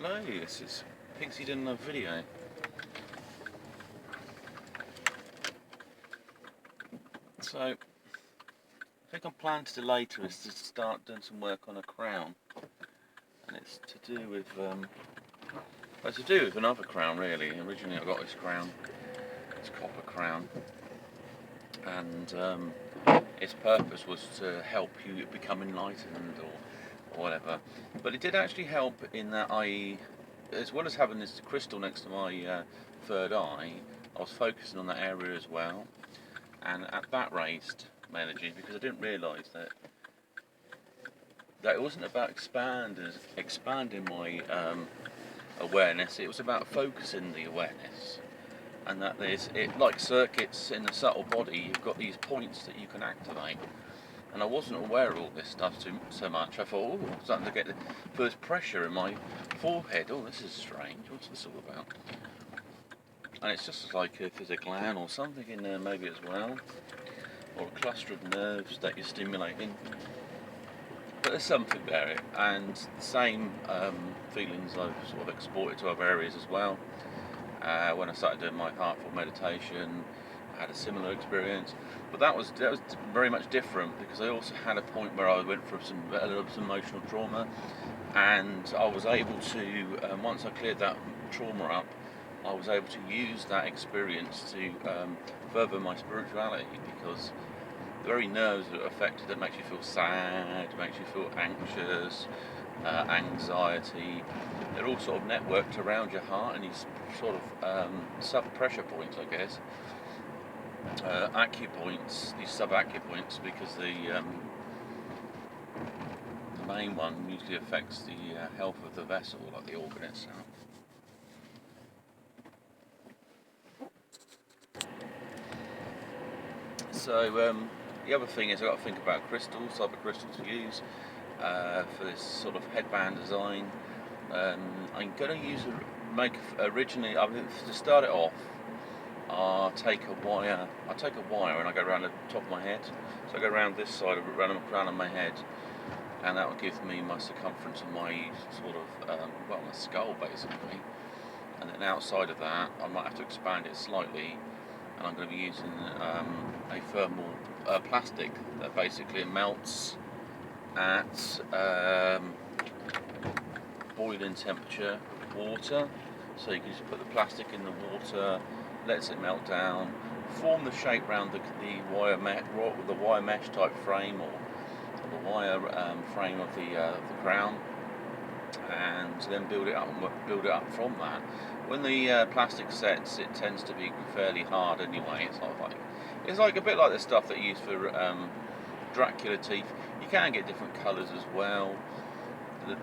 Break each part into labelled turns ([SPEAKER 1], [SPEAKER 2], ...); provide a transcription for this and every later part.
[SPEAKER 1] Hello, this is Pixie did another video. So, I think I'm planning to do later is to start doing some work on a crown, and it's to do with another crown really. Originally I got this crown, this copper crown, and its purpose was to help you become enlightened or whatever. But it did actually help in that as well as having this crystal next to my third eye, I was focusing on that area as well, and that raised my energy because I didn't realise that it wasn't about expanding my awareness. It was about focusing the awareness, and that like circuits in the subtle body. You've got these points that you can activate. And I wasn't aware of all this stuff so much. I thought, oh, I'm starting to get the first pressure in my forehead. Oh, this is strange. What's this all about? And it's just like if there's a gland or something in there maybe as well, or a cluster of nerves that you're stimulating. But there's something there, and the same feelings I've sort of exported to other areas as well. When I started doing my heartfelt meditation, I had a similar experience, but that was very much different because I also had a point where I went through some emotional trauma, and I was able to, once I cleared that trauma up, I was able to use that experience to further my spirituality, because the very nerves that are affected, that makes you feel sad, makes you feel anxious, anxiety, they're all sort of networked around your heart and these sort of sub-pressure points, I guess. Acupoints, these sub-acupoints, because the main one usually affects the health of the vessel, like the organ itself. So the other thing is I've got to think about crystals, type of crystals to use for this sort of headband design. I'm going to to start it off, I'll take a wire and I go around the top of my head. So I go around this side, around the crown of my head, and that will give me my circumference of my sort of, my skull basically. And then outside of that, I might have to expand it slightly, and I'm going to be using a thermal plastic that basically melts at boiling temperature with water. So you can just put the plastic in the water, lets it melt down, form the shape around the wire mesh type frame, or the wire frame of the crown, and then build it up from that. When the plastic sets, it tends to be fairly hard anyway. It's like a bit like the stuff that you use for Dracula teeth. You can get different colours as well.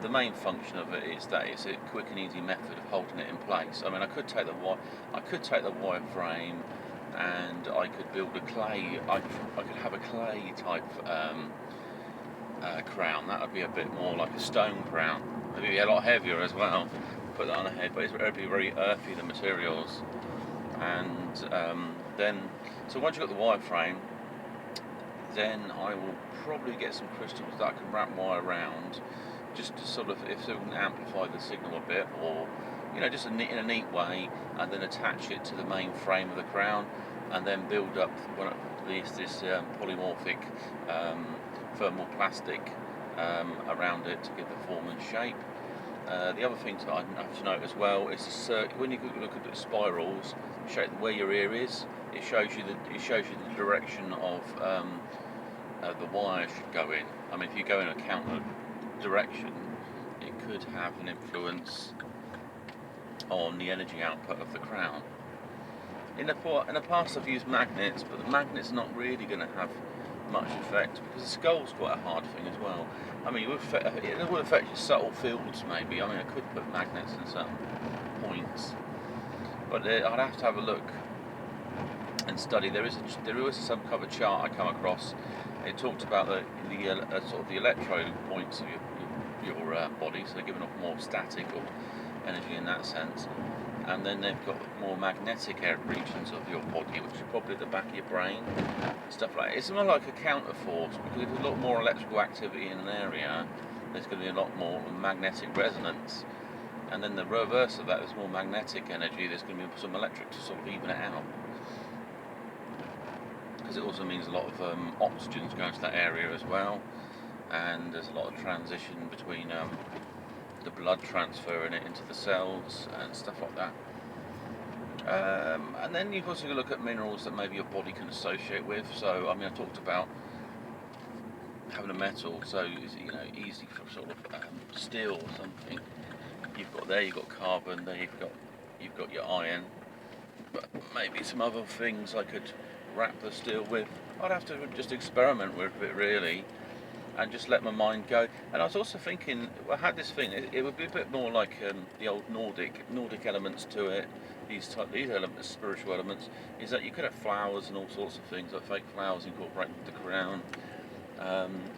[SPEAKER 1] The main function of it is that it's a quick and easy method of holding it in place. I mean, I could take the wire frame, and I could build a clay. I could have a clay type crown. That would be a bit more like a stone crown. It'd be a lot heavier as well. Put that on the head, but it would be very earthy, the materials. And so once you've got the wire frame, then I will probably get some crystals that I can wrap wire around, just to sort of, if it can amplify the signal a bit, or just in a neat way, and then attach it to the main frame of the crown, and then build up this polymorphic thermal plastic around it to give the form and shape. The other thing that I have to note as well is when you look at the spirals, where your ear is, it shows you the direction of the wire should go in. I mean, if you go in a counter direction, it could have an influence on the energy output of the crown. In the past I've used magnets, but the magnet's not really going to have much effect, because the skull's quite a hard thing as well. I mean, it would affect your subtle fields maybe. I mean, I could put magnets in some points, but I'd have to have a look and study. There is some kind of chart I come across. It talked about the sort of the electrode points of your body, so they're giving off more static or energy in that sense. And then they've got more magnetic regions of your body, which is probably the back of your brain, stuff like that. It's more like a counter force, because if there's a lot more electrical activity in an area, there's going to be a lot more magnetic resonance. and then the reverse of that is more magnetic energy. There's going to be some electric to sort of even it out, because it also means a lot of oxygen's going to that area as well, and there's a lot of transition between the blood transferring it into the cells and stuff like that. And then you've also got to look at minerals that maybe your body can associate with. So I mean, I talked about having a metal, so it's, you know, easy for sort of steel or something. You've got carbon, there you've got your iron, but maybe some other things I could wrap the steel with. I'd have to just experiment with it really, and just let my mind go. And I was also thinking, I had this thing, it would be a bit more like the old Nordic elements to it. These elements, spiritual elements, is that you could have flowers and all sorts of things, like fake flowers incorporated with the crown.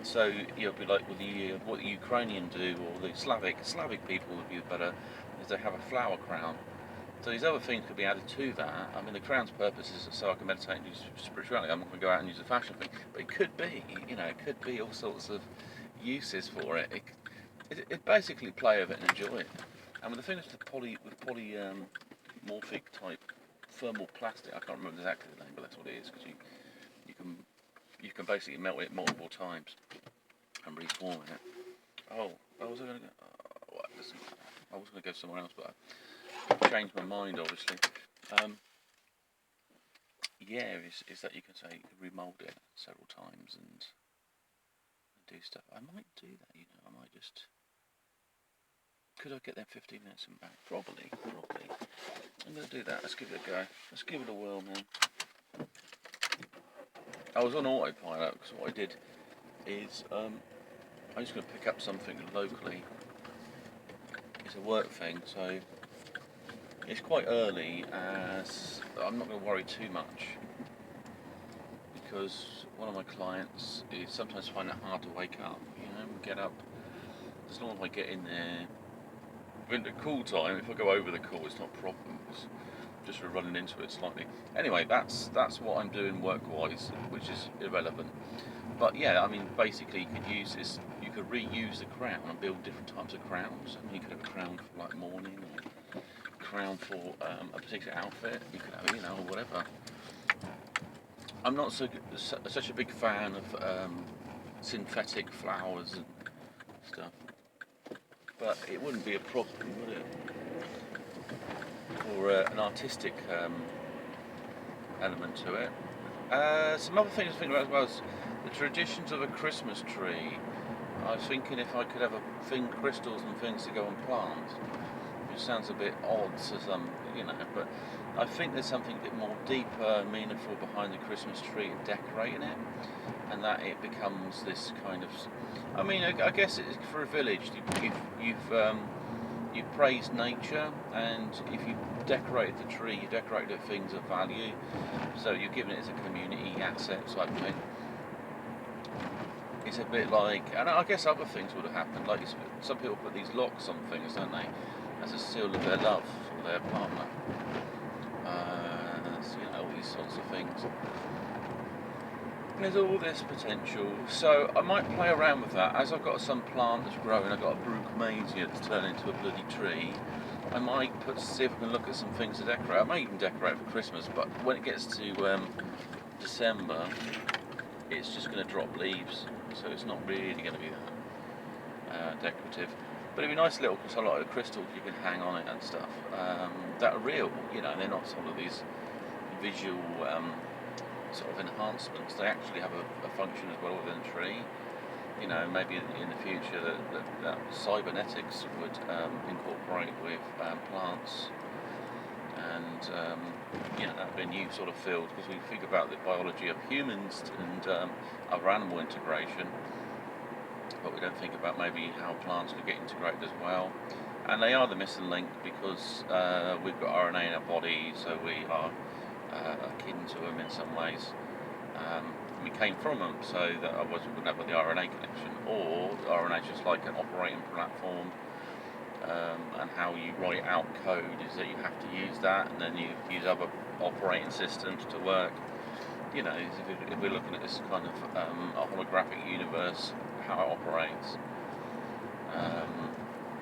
[SPEAKER 1] So you'll be like with what the Ukrainian do, or the Slavic people would be better, is they have a flower crown. So these other things could be added to that. I mean, the crown's purpose is so I can meditate and use spirituality. I'm not going to go out and use a fashion thing, but it could be, you know, it could be all sorts of uses for it. It basically play with it and enjoy it. And with the thing is the polymorphic type thermal plastic, I can't remember exactly the name, but that's what it is, because you can basically melt it multiple times and reform it. Oh, I was going to go. Oh, listen, I was going to go somewhere else, but I changed my mind, obviously. Yeah, is that you can say remold it several times and do stuff. I might do that, you know. I might just. Could I get there 15 minutes and back? Probably. I'm going to do that. Let's give it a go. Let's give it a whirl, man. I was on autopilot because what I did is I'm just going to pick up something locally. It's a work thing, so it's quite early, as I'm not going to worry too much, because one of my clients is sometimes find it hard to wake up, you know, get up. As long as I get in there in the cool time, if I go over the cool, it's not a problem. It's just for running into it slightly. Anyway, that's what I'm doing work-wise, which is irrelevant. But yeah, I mean, basically, you could use this. You could reuse the crown and build different types of crowns. I mean, you could have a crown for like mourning, or a crown for a particular outfit. You could have, you know, or whatever. I'm not such a big fan of synthetic flowers and stuff, but it wouldn't be a problem, would it? Or an artistic element to it. Some other things to think about as well is the traditions of a Christmas tree. I was thinking if I could have crystals and things to go on plants, which sounds a bit odd to some, you know, but I think there's something a bit more deeper and meaningful behind the Christmas tree and decorating it, and that it becomes this kind of. I mean, I guess it's for a village. You've praised nature, and if you decorated the tree, you decorated it things of value, so you're giving it as a community asset type thing. It's a bit like, and I guess other things would have happened, like some people put these locks on things, don't they, as a seal of their love for their partner. So, you know, all these sorts of things. There's all this potential, so I might play around with that. As I've got some plant that's growing, I've got a bruchmasia that's turned into a bloody tree. I might see if I can look at some things to decorate. I might even decorate for Christmas, but when it gets to December, it's just going to drop leaves, so it's not really going to be that decorative. But it'd be nice little, because a lot of crystals you can hang on it and stuff that are real, you know, they're not sort of these visual sort of enhancements. They actually have a function as well within the tree. You know, maybe in the future that cybernetics would incorporate with plants, and you know, that would be a new sort of field, because we think about the biology of humans and other animal integration, but we don't think about maybe how plants could get integrated as well. And they are the missing link, because we've got RNA in our body, so we are akin to them in some ways. We came from them, so that otherwise we wouldn't have the RNA connection, or the RNA is just like an operating platform, and how you write out code is that you have to use that, and then you use other operating systems to work. You know, if we're looking at this kind of a holographic universe, how it operates,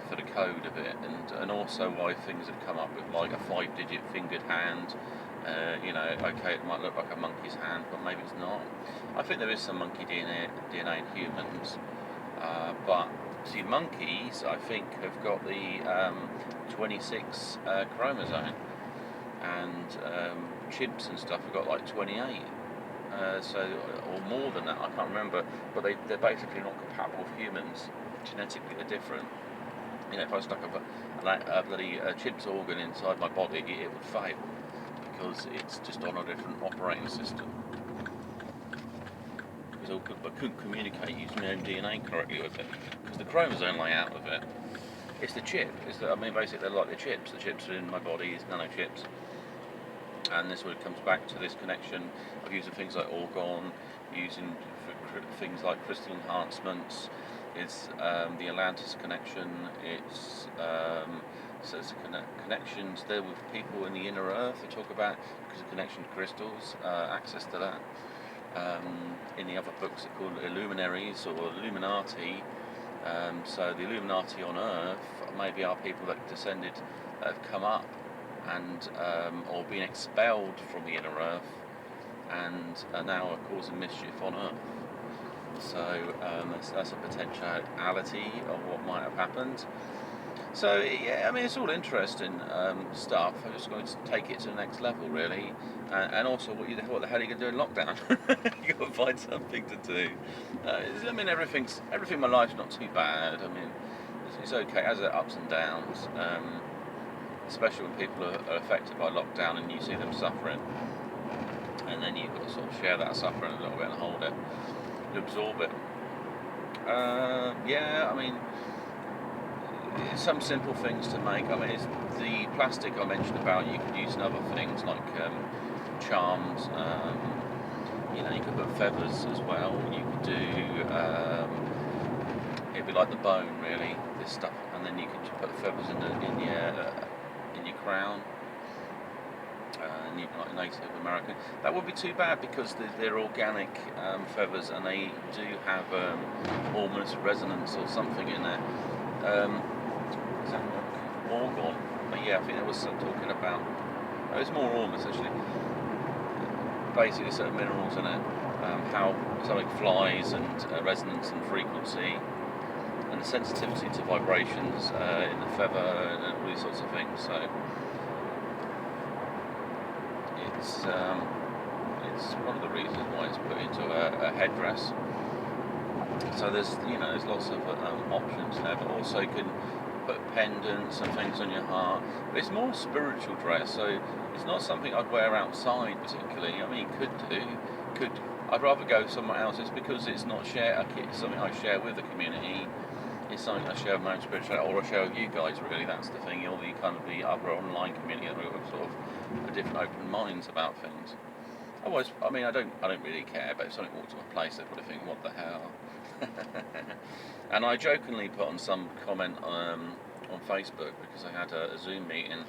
[SPEAKER 1] for the code of it, and also why things have come up with like a 5-digit fingered hand. You know, okay, it might look like a monkey's hand, but maybe it's not. I think there is some monkey DNA in humans, but see, monkeys, I think, have got the 26 chromosome, and chimps and stuff have got like 28. So, or more than that, I can't remember, but they're basically not compatible with humans. Genetically, they're different. You know, if I stuck a bloody chimp's organ inside my body, it would fail, because it's just on a different operating system. Because I couldn't communicate using my own DNA correctly with it, because the chromosome layout of it, it's the chip. I mean, basically, they're like the chips. The chips are in my body, it's nanochips. And this sort of comes back to this connection of using things like orgone, using things like crystal enhancements. It's the Atlantis connection. It's so it's connections there with people in the inner earth. They talk about, because of connection to crystals, access to that. In the other books, they're called Illuminaries or Illuminati. So the Illuminati on Earth maybe are people that descended, that have come up and or been expelled from the inner earth, and are now causing mischief on Earth. So that's a potentiality of what might have happened. So yeah, I mean, it's all interesting stuff. I'm just going to take it to the next level, really, and also what the hell are you going to do in lockdown? You got to find something to do. I mean, everything in my life's not too bad. I mean, it's okay. It has its ups and downs. Especially when people are affected by lockdown and you see them suffering, and then you've got to sort of share that suffering a little bit and hold it, absorb it. Yeah, I mean, some simple things to make. I mean, it's the plastic I mentioned about, you could use in other things like charms. You know, you could put feathers as well. You could do it'd be like the bone, really, this stuff, and then you could just put the feathers in your crown, and you'd like Native American. That wouldn't be too bad, because they're organic feathers, and they do have almost resonance or something in there. Is that orgone? But yeah, I think there was some talking about. Oh, it's more ormus actually. Basically, certain minerals in it, how something flies, and resonance and frequency, and the sensitivity to vibrations in the feather, and all these sorts of things. So it's one of the reasons why it's put into a headdress. So there's lots of options there, but also you can put pendants and things on your heart. But it's more spiritual dress, so it's not something I'd wear outside particularly. I mean, I'd rather go somewhere else. It's because it's not something I share with the community. It's something I share with my own spirituality, or I share with you guys, really. That's the thing. You're the kind of the other online community that have sort of different open minds about things. Otherwise, I mean, I don't really care, but if something walks to my place, they probably think, what the hell? And I jokingly put on some comment on Facebook, because I had a Zoom meeting,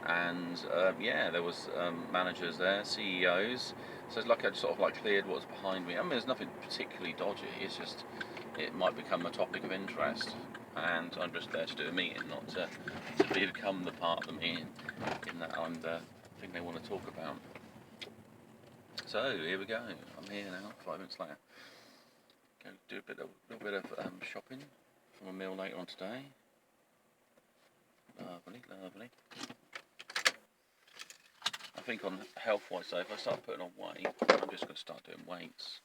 [SPEAKER 1] and yeah, there was managers there, CEOs. So it's like I'd sort of like cleared what was behind me. I mean, there's nothing particularly dodgy. It's just it might become a topic of interest, and I'm just there to do a meeting, not to become the part of the meeting in that I'm the thing they want to talk about. So here we go. I'm here now. 5 minutes later. Go do a little bit of shopping for a meal later on today. Lovely, lovely. I think on health-wise, so if I start putting on weight, I'm just going to start doing weights.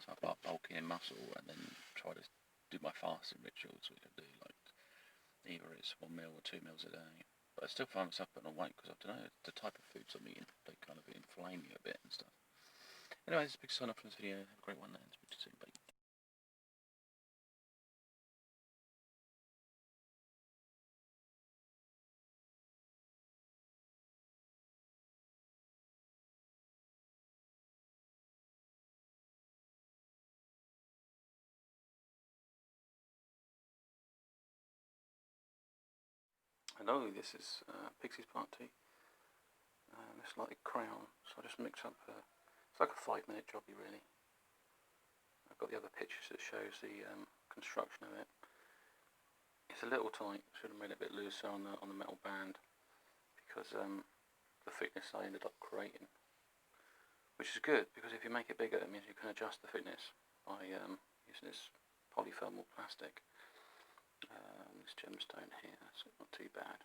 [SPEAKER 1] So I start bulking in muscle, and then try to do my fasting rituals, which I do, like either it's 1 meal or 2 meals a day. But I still find myself putting on weight, because I don't know, the type of foods I'm eating, they kind of inflame you a bit and stuff. Anyway, this is a big sign up for this video. Have a great one, and speak to you soon. Bye. Hello, this is Pixie's Part 2. It's like a crown, so I just mix up, it's like a 5-minute jobby really. I've got the other pictures that shows the construction of it.
[SPEAKER 2] It's a little tight. Should have made it a bit looser on the metal band, because the thickness I ended up creating, which is good, because if you make it bigger, it means you can adjust the thickness by using this polythermal plastic. This gemstone here, so not too bad.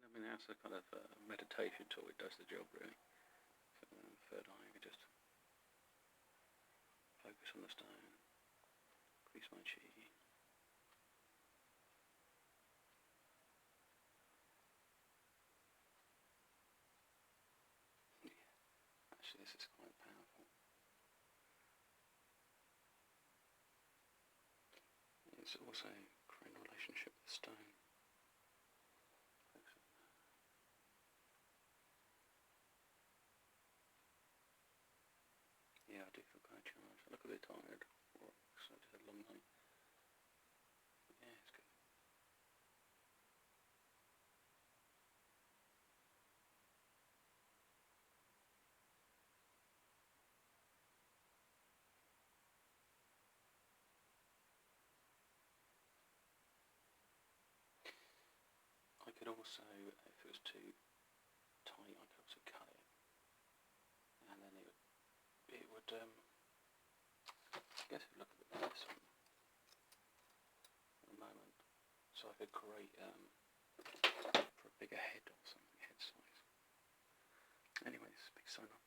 [SPEAKER 2] I mean, that's a kind of meditation tool. It does the job really. So, third eye, I can just focus on the stone, increase my chi. Yeah, actually, this is quite powerful. It's also creating a relationship with stone. Yeah, I do feel kind of charged. I look a bit tired, so I just had a long night. Yeah, it's good. I could also, if it was too tight, I could also cut it, and then it would I guess it would look a bit like this one at the moment. So I could create for a bigger head or something, head size. Anyway, this is a big sign off.